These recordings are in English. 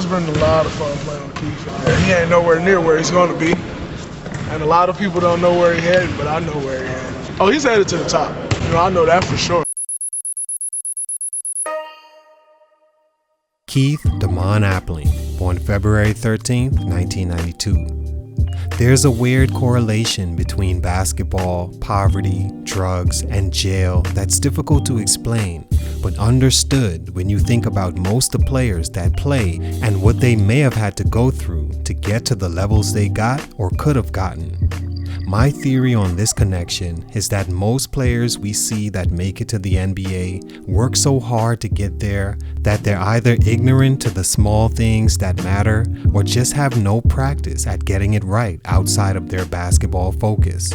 it's been a lot of fun playing with Keith. He ain't nowhere near where he's going to be. And a lot of people don't know where he's headed, but I know where he's headed. Oh, he's headed to the top. I know that for sure. Keith Damon Appling, born February 13, 1992. There's a weird correlation between basketball, poverty, drugs, and jail that's difficult to explain, but understood when you think about most of the players that play and what they may have had to go through to get to the levels they got or could have gotten. My theory on this connection is that most players we see that make it to the NBA work so hard to get there that they're either ignorant to the small things that matter or just have no practice at getting it right outside of their basketball focus.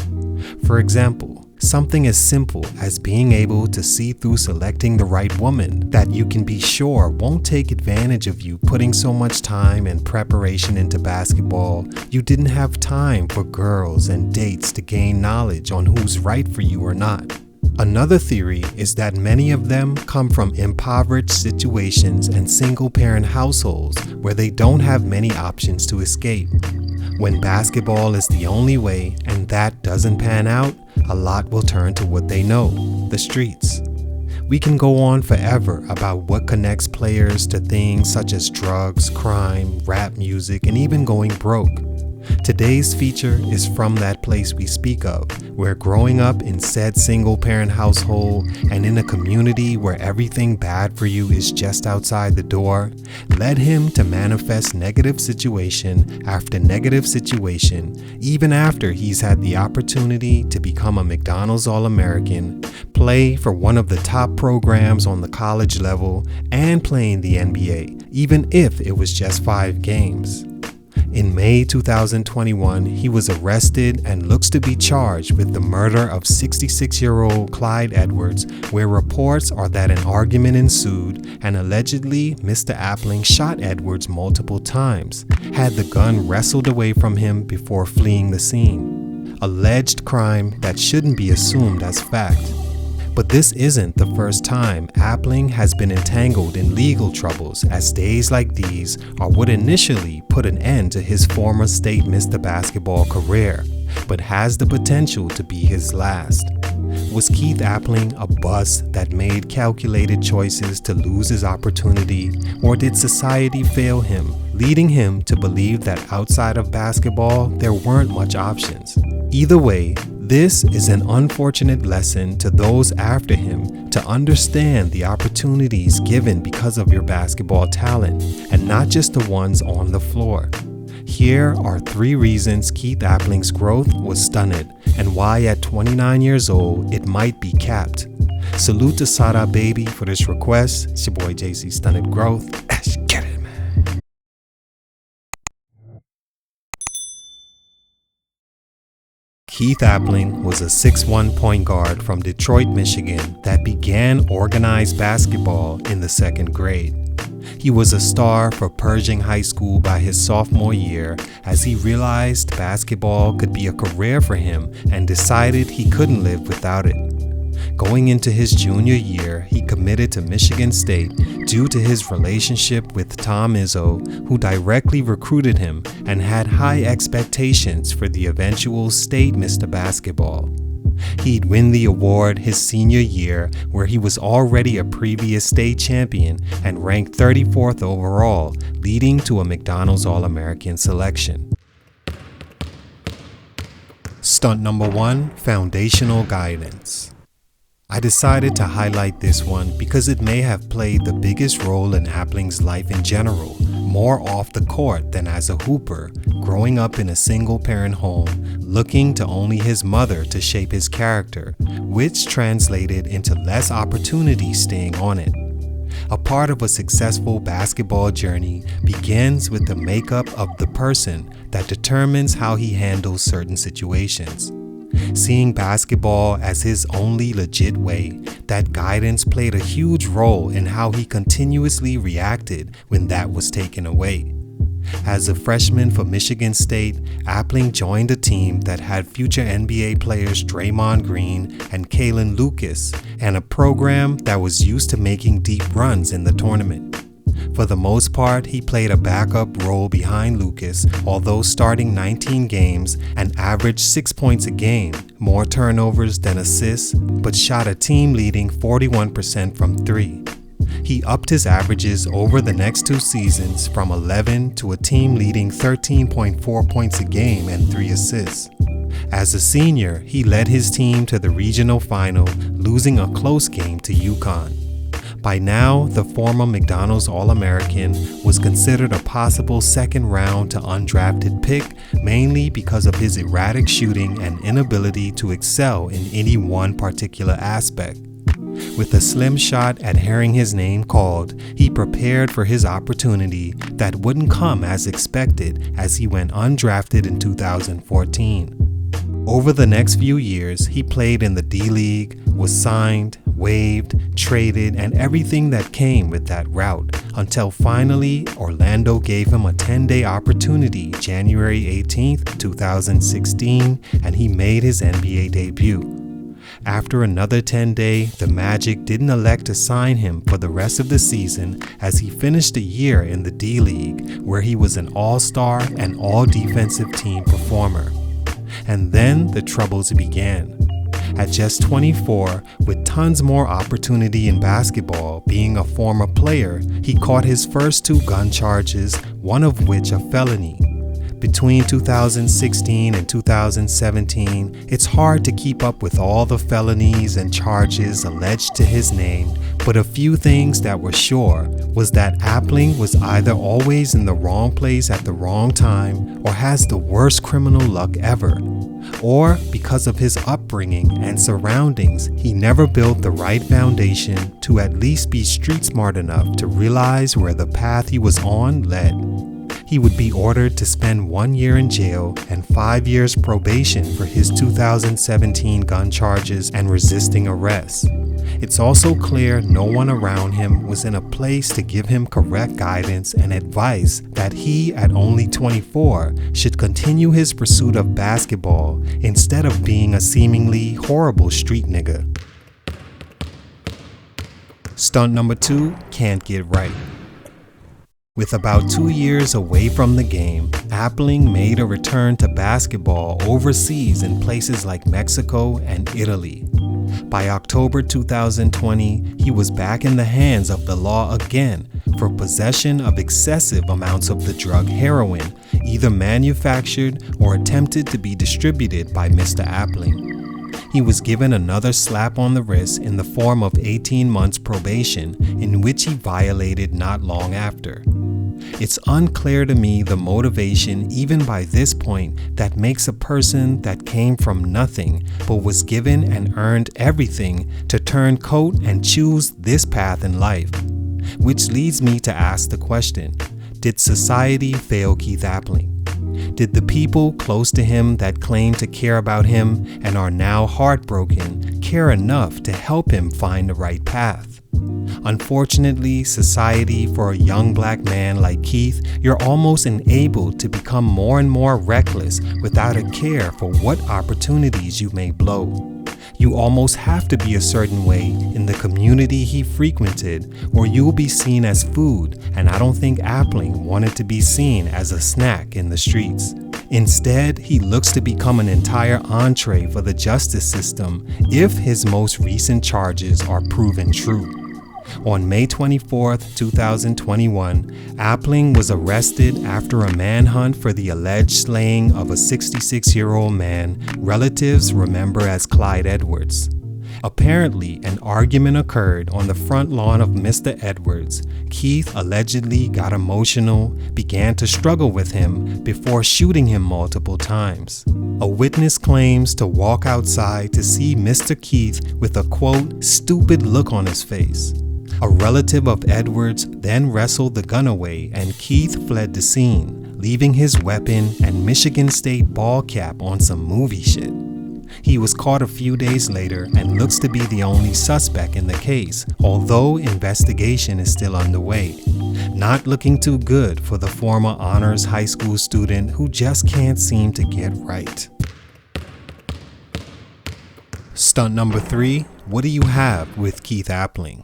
For example, something as simple as being able to see through selecting the right woman that you can be sure won't take advantage of you putting so much time and preparation into basketball you didn't have time for girls and dates to gain knowledge on who's right for you or not. Another theory is that many of them come from impoverished situations and single-parent households where they don't have many options to escape. When basketball is the only way and that doesn't pan out, a lot will turn to what they know, the streets. We can go on forever about what connects players to things such as drugs, crime, rap music, and even going broke. Today's feature is from that place we speak of, where growing up in said single-parent household and in a community where everything bad for you is just outside the door, led him to manifest negative situation after negative situation, even after he's had the opportunity to become a McDonald's All-American, play for one of the top programs on the college level, and play in the NBA, even if it was just 5 games. In May 2021, he was arrested and looks to be charged with the murder of 66-year-old Clyde Edwards, where reports are that an argument ensued and allegedly Mr. Appling shot Edwards multiple times, had the gun wrestled away from him before fleeing the scene. Alleged crime that shouldn't be assumed as fact. But this isn't the first time Appling has been entangled in legal troubles, as days like these are what initially put an end to his former state Mr. Basketball career, but has the potential to be his last. Was Keith Appling a bust that made calculated choices to lose his opportunity, or did society fail him, leading him to believe that outside of basketball there weren't much options? Either way, this is an unfortunate lesson to those after him to understand the opportunities given because of your basketball talent, and not just the ones on the floor. Here are 3 reasons Keith Appling's growth was stunted and why at 29 years old it might be capped. Salute to Sada Baby for this request. It's your boy JC Stunted Growth. Let's get it, man. Keith Appling was a 6'1" point guard from Detroit, Michigan that began organized basketball in the 2nd grade. He was a star for Pershing High School by his sophomore year as he realized basketball could be a career for him and decided he couldn't live without it. Going into his junior year, he committed to Michigan State due to his relationship with Tom Izzo, who directly recruited him and had high expectations for the eventual state Mr. Basketball. He'd win the award his senior year, where he was already a previous state champion and ranked 34th overall, leading to a McDonald's All-American selection. Stunt number 1, foundational guidance. I decided to highlight this one because it may have played the biggest role in Appling's life in general, more off the court than as a hooper, growing up in a single-parent home, looking to only his mother to shape his character, which translated into less opportunity staying on it. A part of a successful basketball journey begins with the makeup of the person that determines how he handles certain situations. Seeing basketball as his only legit way, that guidance played a huge role in how he continuously reacted when that was taken away. As a freshman for Michigan State, Appling joined a team that had future NBA players Draymond Green and Kalen Lucas, and a program that was used to making deep runs in the tournament. For the most part, he played a backup role behind Lucas, although starting 19 games and averaged 6 points a game, more turnovers than assists, but shot a team-leading 41% from 3. He upped his averages over the next 2 seasons from 11 to a team-leading 13.4 points a game and 3 assists. As a senior, he led his team to the regional final, losing a close game to UConn. By now, the former McDonald's All-American was considered a possible second-round to undrafted pick, mainly because of his erratic shooting and inability to excel in any one particular aspect. With a slim shot at hearing his name called, he prepared for his opportunity that wouldn't come as expected as he went undrafted in 2014. Over the next few years, he played in the D-League, was signed, waived, traded, and everything that came with that route, until finally Orlando gave him a 10-day opportunity January 18th, 2016, and he made his NBA debut. After another 10-day, the Magic didn't elect to sign him for the rest of the season as he finished a year in the D-League, where he was an all-star and all-defensive team performer. And then the troubles began. At just 24, with tons more opportunity in basketball, being a former player, he caught his first 2 gun charges, one of which a felony. Between 2016 and 2017, it's hard to keep up with all the felonies and charges alleged to his name, but a few things that were sure was that Appling was either always in the wrong place at the wrong time or has the worst criminal luck ever. Or, because of his upbringing and surroundings, he never built the right foundation to at least be street smart enough to realize where the path he was on led. He would be ordered to spend 1 year in jail and 5 years probation for his 2017 gun charges and resisting arrest. It's also clear no one around him was in a place to give him correct guidance and advice that he, at only 24, should continue his pursuit of basketball instead of being a seemingly horrible street nigga. Stunt number 2, can't get right. With about 2 years away from the game, Appling made a return to basketball overseas in places like Mexico and Italy. By October 2020, he was back in the hands of the law again for possession of excessive amounts of the drug heroin, either manufactured or attempted to be distributed by Mr. Appling. He was given another slap on the wrist in the form of 18 months probation, in which he violated not long after. It's unclear to me the motivation, even by this point, that makes a person that came from nothing but was given and earned everything to turn coat and choose this path in life. Which leads me to ask the question, did society fail Keith Appling? Did the people close to him that claim to care about him and are now heartbroken care enough to help him find the right path? Unfortunately, society, for a young black man like Keith, you're almost enabled to become more and more reckless without a care for what opportunities you may blow. You almost have to be a certain way in the community he frequented, or you'll be seen as food, and I don't think Appling wanted to be seen as a snack in the streets. Instead, he looks to become an entire entree for the justice system if his most recent charges are proven true. On May 24, 2021, Appling was arrested after a manhunt for the alleged slaying of a 66-year-old man relatives remember as Clyde Edwards. Apparently, an argument occurred on the front lawn of Mr. Edwards. Keith allegedly got emotional, began to struggle with him before shooting him multiple times. A witness claims to walk outside to see Mr. Keith with a quote, stupid look on his face. A relative of Edwards then wrestled the gun away and Keith fled the scene, leaving his weapon and Michigan State ball cap on some movie shit. He was caught a few days later and looks to be the only suspect in the case, although investigation is still underway. Not looking too good for the former honors high school student who just can't seem to get right. Stunt number 3, what do you have with Keith Appling?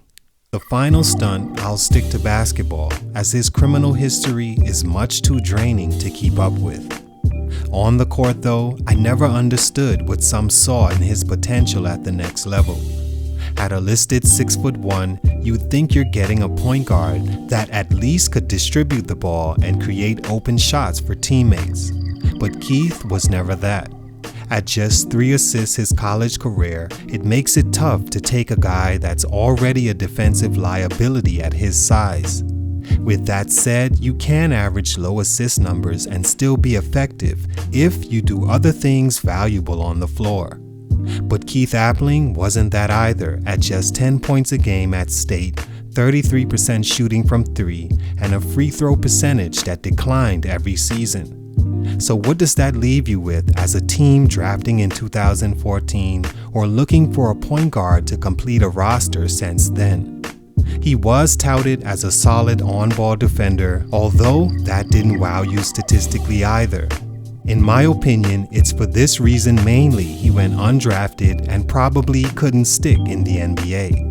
The final stunt, I'll stick to basketball, as his criminal history is much too draining to keep up with. On the court though, I never understood what some saw in his potential at the next level. At a listed 6'1", you'd think you're getting a point guard that at least could distribute the ball and create open shots for teammates. But Keith was never that. At just 3 assists his college career, it makes it tough to take a guy that's already a defensive liability at his size. With that said, you can average low assist numbers and still be effective if you do other things valuable on the floor. But Keith Appling wasn't that either, at just 10 points a game at state, 33% shooting from 3, and a free throw percentage that declined every season. So what does that leave you with as a team drafting in 2014 or looking for a point guard to complete a roster since then? He was touted as a solid on-ball defender, although that didn't wow you statistically either. In my opinion, it's for this reason mainly he went undrafted and probably couldn't stick in the NBA.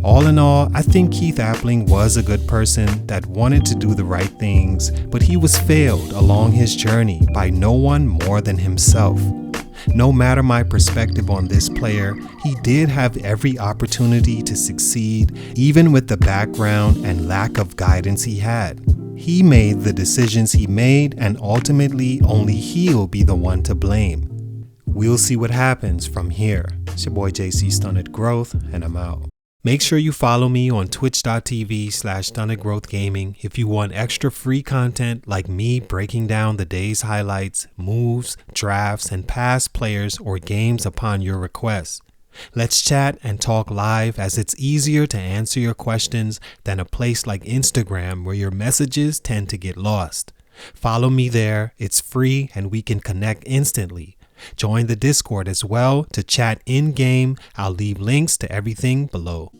All in all, I think Keith Appling was a good person that wanted to do the right things, but he was failed along his journey by no one more than himself. No matter my perspective on this player, he did have every opportunity to succeed, even with the background and lack of guidance he had. He made the decisions he made, and ultimately only he'll be the one to blame. We'll see what happens from here. It's your boy JC Stunted Growth, and I'm out. Make sure you follow me on twitch.tv/stuntedgrowthgaming if you want extra free content like me breaking down the day's highlights, moves, drafts, and past players or games upon your request. Let's chat and talk live, as it's easier to answer your questions than a place like Instagram where your messages tend to get lost. Follow me there, it's free and we can connect instantly. Join the Discord as well to chat in-game. I'll leave links to everything below.